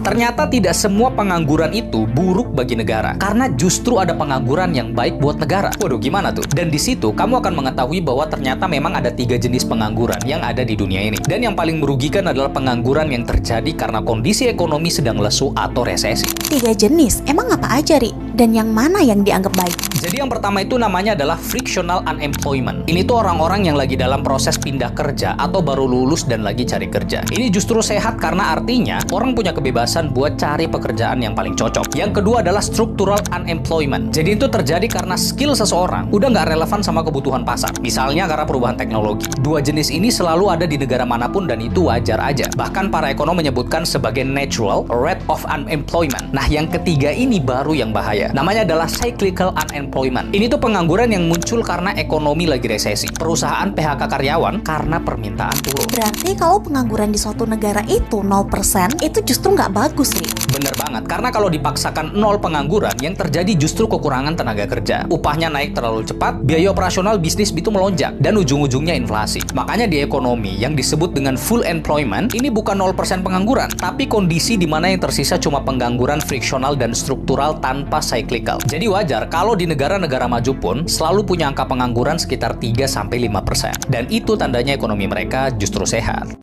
ternyata tidak semua pengangguran itu buruk bagi negara, karena justru ada pengangguran yang baik buat negara. Waduh, gimana tuh? Dan di situ kamu akan mengetahui bahwa ternyata memang ada 3 jenis pengangguran yang ada di dunia ini. Dan yang paling merugikan adalah pengangguran yang terjadi karena kondisi ekonomi sedang lesu atau resesi. 3 jenis? Emang apa aja, Ri? Dan yang mana yang dianggap baik? Jadi yang pertama itu namanya adalah frictional unemployment. Ini tuh orang-orang yang lagi dalam proses pindah kerja atau baru lulus dan lagi cari kerja. Ini justru sehat karena artinya orang punya kebebasan buat cari pekerjaan yang paling cocok. Yang kedua adalah structural unemployment. Jadi itu terjadi karena skill seseorang udah nggak relevan sama kebutuhan pasar. Misalnya karena perubahan teknologi. 2 jenis ini selalu ada di negara manapun dan itu wajar aja. Bahkan para ekonom menyebutkan sebagai natural rate of unemployment. Nah, yang ketiga ini baru yang bahaya. Namanya adalah cyclical unemployment. Ini tuh pengangguran yang muncul karena ekonomi lagi resesi. Perusahaan PHK karyawan karena permintaan turun. Berarti kalau pengangguran di suatu negara itu 0%, itu justru nggak bagus, Ri. Bener banget, karena kalau dipaksakan 0 pengangguran, yang terjadi justru kekurangan tenaga kerja. Upahnya naik terlalu cepat, biaya operasional bisnis itu melonjak, dan ujung-ujungnya inflasi. Makanya di ekonomi yang disebut dengan full employment, ini bukan 0% pengangguran, tapi kondisi di mana yang tersisa cuma pengangguran friksional dan struktural tanpa cyclical. Jadi wajar kalau di negara-negara maju pun selalu punya angka pengangguran sekitar 3-5%. Dan itu tandanya ekonomi mereka justru sehat.